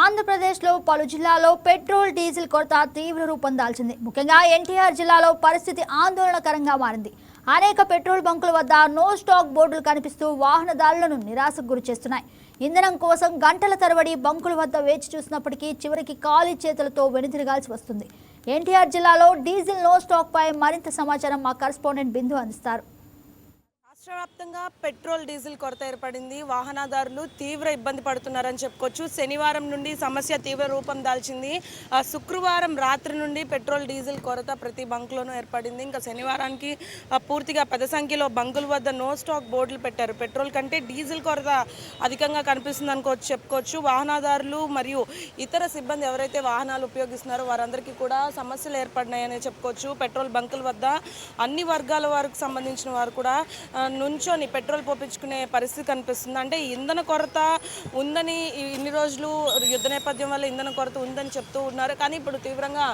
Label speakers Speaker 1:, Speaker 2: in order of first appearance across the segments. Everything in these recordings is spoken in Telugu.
Speaker 1: ఆంధ్రప్రదేశ్లో పలు జిల్లాల్లో పెట్రోల్ డీజిల్ కొరత తీవ్ర రూపం దాల్చింది. ముఖ్యంగా ఎన్టీఆర్ జిల్లాలో పరిస్థితి ఆందోళనకరంగా మారింది. అనేక పెట్రోల్ బంకుల వద్ద నో స్టాక్ బోర్డులు కనిపిస్తూ వాహనదారులను నిరాశకు గురిచేస్తున్నాయి. ఇంధనం కోసం గంటల తరబడి బంకుల వద్ద వేచి చూసినప్పటికీ చివరికి ఖాళీ చేతులతో వెనుతిరగాల్సి వస్తుంది. ఎన్టీఆర్ జిల్లాలో డీజిల్ నో స్టాక్ పై మరింత సమాచారం మా కరెస్పాండెంట్ బిందు అందిస్తారు.
Speaker 2: రాష్ట్ర వ్యాప్తంగా పెట్రోల్ డీజిల్ కొరత ఏర్పడింది. వాహనదారులు తీవ్ర ఇబ్బంది పడుతున్నారని చెప్పుకోవచ్చు. శనివారం నుండి సమస్య తీవ్ర రూపం దాల్చింది. శుక్రవారం రాత్రి నుండి పెట్రోల్ డీజిల్ కొరత ప్రతి బంకులోనూ ఏర్పడింది. ఇంకా శనివారానికి పూర్తిగా పెద్ద సంఖ్యలో బంకుల వద్ద నో స్టాక్ బోర్డులు పెట్టారు. పెట్రోల్ కంటే డీజిల్ కొరత అధికంగా కనిపిస్తుంది అనుకోవచ్చు చెప్పుకోవచ్చు. వాహనదారులు మరియు ఇతర సిబ్బంది ఎవరైతే వాహనాలు ఉపయోగిస్తున్నారో వారందరికీ కూడా సమస్యలు ఏర్పడినాయని చెప్పుకోవచ్చు. పెట్రోల్ బంకుల వద్ద అన్ని వర్గాల వారికి సంబంధించిన వారు కూడా నుంచొని పెట్రోల్ పోపించుకునే పరిస్థితి కనిపిస్తుంది. అంటే ఇంధన కొరత ఉందని ఇన్ని రోజులు యుద్ధ నేపథ్యం వల్ల ఇంధన కొరత ఉందని చెప్తూ ఉన్నారు. కానీ ఇప్పుడు తీవ్రంగా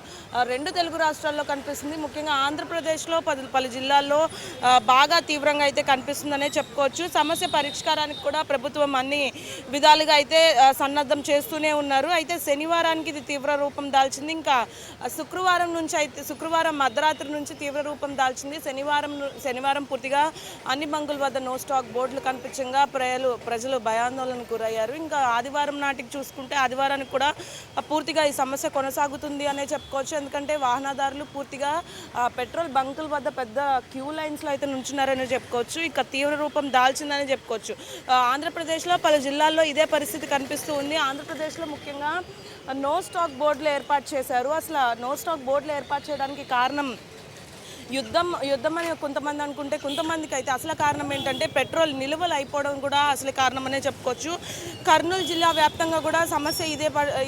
Speaker 2: రెండు తెలుగు రాష్ట్రాల్లో కనిపిస్తుంది. ముఖ్యంగా ఆంధ్రప్రదేశ్లో పలు జిల్లాల్లో బాగా తీవ్రంగా అయితే కనిపిస్తుందనే చెప్పుకోవచ్చు. సమస్య పరిష్కారానికి కూడా ప్రభుత్వం అన్ని విధాలుగా అయితే సన్నద్ధం చేస్తూనే ఉన్నారు. అయితే శనివారానికి ఇది తీవ్ర రూపం దాల్చింది. ఇంకా శుక్రవారం మధ్యరాత్రి నుంచి తీవ్ర రూపం దాల్చింది. శనివారం పూర్తిగా అన్ని బంకుల వద్ద నో స్టాక్ బోర్డులు కనిపించగా ప్రజలు భయాందోళనకు గురయ్యారు. ఇంకా ఆదివారం నాటికి చూసుకుంటే ఆదివారానికి కూడా పూర్తిగా ఈ సమస్య కొనసాగుతుంది అనే చెప్పుకోవచ్చు. ఎందుకంటే వాహనదారులు పూర్తిగా పెట్రోల్ బంకుల వద్ద పెద్ద క్యూ లైన్స్లో అయితే నుంచున్నారని చెప్పుకోవచ్చు. ఇక తీవ్ర రూపం దాల్చిందని చెప్పుకోవచ్చు. ఆంధ్రప్రదేశ్లో పలు జిల్లాల్లో ఇదే పరిస్థితి కనిపిస్తూ ఉంది. ఆంధ్రప్రదేశ్లో ముఖ్యంగా నో స్టాక్ బోర్డులు ఏర్పాటు చేశారు. అసలు నో స్టాక్ బోర్డులు ఏర్పాటు చేయడానికి కారణం యుద్ధం అని కొంతమంది అనుకుంటే, కొంతమందికి అయితే అసలు కారణం ఏంటంటే పెట్రోల్ నిల్వలు అయిపోవడం కూడా అసలు కారణమనే చెప్పుకోవచ్చు. కర్నూలు జిల్లా వ్యాప్తంగా కూడా సమస్య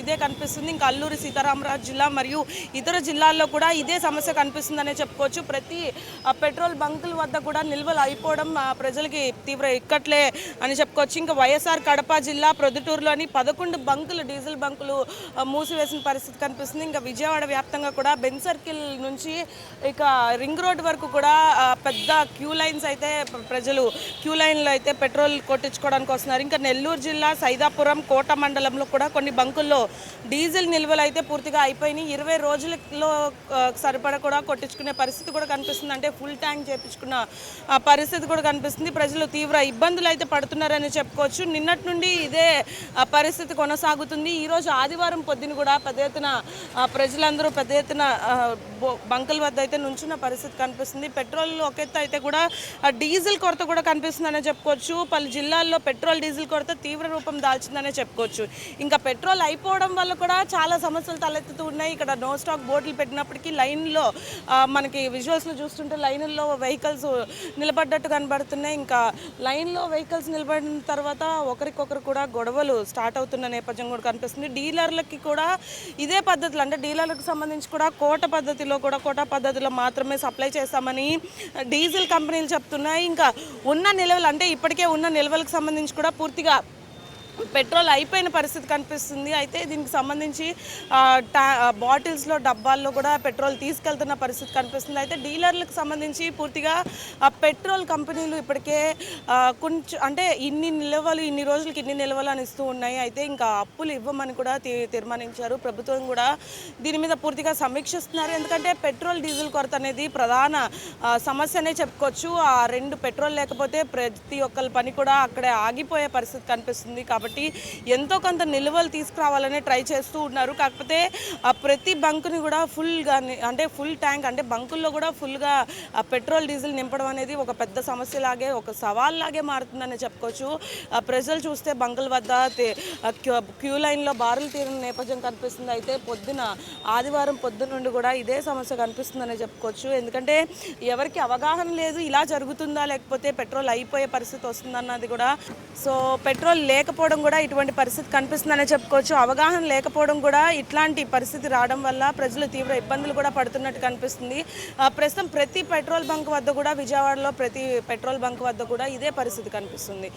Speaker 2: ఇదే కనిపిస్తుంది. ఇంకా అల్లూరి సీతారామరాజు జిల్లా మరియు ఇతర జిల్లాల్లో కూడా ఇదే సమస్య కనిపిస్తుందనే చెప్పుకోవచ్చు. ప్రతి పెట్రోల్ బంకుల వద్ద కూడా నిల్వలు అయిపోవడం ప్రజలకి తీవ్ర ఇక్కట్లే అని చెప్పుకోవచ్చు. ఇంకా వైఎస్ఆర్ కడప జిల్లా ప్రొద్దుటూరులోని 11 బంకులు డీజిల్ బంకులు మూసివేసిన పరిస్థితి కనిపిస్తుంది. ఇంకా విజయవాడ వ్యాప్తంగా కూడా బెన్ సర్కిల్ నుంచి ఇక రింగ్ రోడ్ వరకు కూడా పెద్ద క్యూ లైన్స్ అయితే ప్రజలు క్యూ లైన్లో అయితే పెట్రోల్ కొట్టించుకోవడానికి వస్తున్నారు. ఇంకా నెల్లూరు జిల్లా సైదాపురం కోట మండలంలో కూడా కొన్ని బంకుల్లో డీజిల్ నిల్వలు అయితే పూర్తిగా అయిపోయినాయి. 20 రోజులలో సరిపడా కూడా కొట్టించుకునే పరిస్థితి కూడా కనిపిస్తుంది. అంటే ఫుల్ ట్యాంక్ చేయించుకున్న పరిస్థితి కూడా కనిపిస్తుంది. ప్రజలు తీవ్ర ఇబ్బందులు అయితే పడుతున్నారని చెప్పుకోవచ్చు. నిన్నటి నుండి ఇదే పరిస్థితి కొనసాగుతుంది. ఈరోజు ఆదివారం పొద్దున కూడా పెద్ద ఎత్తున ప్రజలందరూ పెద్ద ఎత్తున బంకుల వద్ద అయితే నుంచున్న పరిస్థితి కనిపిస్తుంది. పెట్రోల్ ఒక ఎత్తు అయితే కూడా డీజిల్ కొరత కూడా కనిపిస్తుందనే చెప్పుకోవచ్చు. పలు జిల్లాల్లో పెట్రోల్ డీజిల్ కొరత తీవ్ర రూపం దాల్చిందనే చెప్పుకోవచ్చు. ఇంకా పెట్రోల్ అయిపోవడం వల్ల కూడా చాలా సమస్యలు తలెత్తుతూ ఉన్నాయి. ఇక్కడ నో స్టాక్ బోర్డులు పెట్టినప్పటికీ లైన్లో మనకి విజువల్స్లో చూస్తుంటే లైన్లో వెహికల్స్ నిలబడ్డట్టు కనబడుతున్నాయి. ఇంకా లైన్లో వెహికల్స్ నిలబడిన తర్వాత ఒకరికొకరు కూడా గొడవలు స్టార్ట్ అవుతున్న నేపథ్యం కూడా కనిపిస్తుంది. డీలర్లకి కూడా ఇదే పద్ధతులు, అంటే డీలర్లకు సంబంధించి కూడా కోటా పద్ధతిలో మాత్రమే సప్లై చేస్తామని డీజిల్ కంపెనీలు చెప్తున్నాయి. ఇంకా ఉన్న నిల్వలు, అంటే ఇప్పటికే ఉన్న నిల్వలకు సంబంధించి కూడా పూర్తిగా పెట్రోల్ అయిపోయిన పరిస్థితి కనిపిస్తుంది. అయితే దీనికి సంబంధించి బాటిల్స్లో డబ్బాల్లో కూడా పెట్రోల్ తీసుకెళ్తున్న పరిస్థితి కనిపిస్తుంది. అయితే డీలర్లకు సంబంధించి పూర్తిగా పెట్రోల్ కంపెనీలు ఇప్పటికే కొంచెం, అంటే ఇన్ని రోజులకి ఇన్ని నిల్వలు అని ఇస్తూ ఉన్నాయి. అయితే ఇంకా అప్పులు ఇవ్వమని కూడా తీర్మానించారు. ప్రభుత్వం కూడా దీని మీద పూర్తిగా సమీక్షిస్తున్నారు. ఎందుకంటే పెట్రోల్ డీజిల్ కొరత అనేది ప్రధాన సమస్యనే చెప్పుకోవచ్చు. ఆ రెండు పెట్రోల్ లేకపోతే ప్రతి ఒక్కరి పని కూడా అక్కడే ఆగిపోయే పరిస్థితి కనిపిస్తుంది. కాబట్టి ఎంతో కొంత నిల్వలు తీసుకురావాలనే ట్రై చేస్తూ ఉన్నారు. కాకపోతే ప్రతి బంకుని కూడా ఫుల్గా, అంటే ఫుల్ ట్యాంక్, అంటే బంకుల్లో కూడా ఫుల్గా పెట్రోల్ డీజిల్ నింపడం అనేది ఒక పెద్ద సమస్యలాగే, ఒక సవాల్లాగే మారుతుందని చెప్పుకోవచ్చు. ప్రజలు చూస్తే బంకుల వద్ద క్యూ లైన్లో బారులు తీరిన నేపథ్యం కనిపిస్తుంది. అయితే ఆదివారం పొద్దున్న నుండి కూడా ఇదే సమస్య కనిపిస్తుందని చెప్పుకోవచ్చు. ఎందుకంటే ఎవరికి అవగాహన లేదు, ఇలా జరుగుతుందా లేకపోతే పెట్రోల్ అయిపోయే పరిస్థితి వస్తుందన్నది కూడా. సో పెట్రోల్ లేకపోవడం కూడా ఇటువంటి పరిస్థితి కనిపిస్తుందనే చెప్పుకోవచ్చు. అవగాహన లేకపోవడం కూడా ఇట్లాంటి పరిస్థితి రావడం వల్ల ప్రజలు తీవ్ర ఇబ్బందులు కూడా పడుతున్నట్టు కనిపిస్తుంది. ప్రస్తుతం ప్రతి పెట్రోల్ బంక్ వద్ద కూడా, విజయవాడలో ప్రతి పెట్రోల్ బంక్ వద్ద కూడా ఇదే పరిస్థితి కనిపిస్తుంది.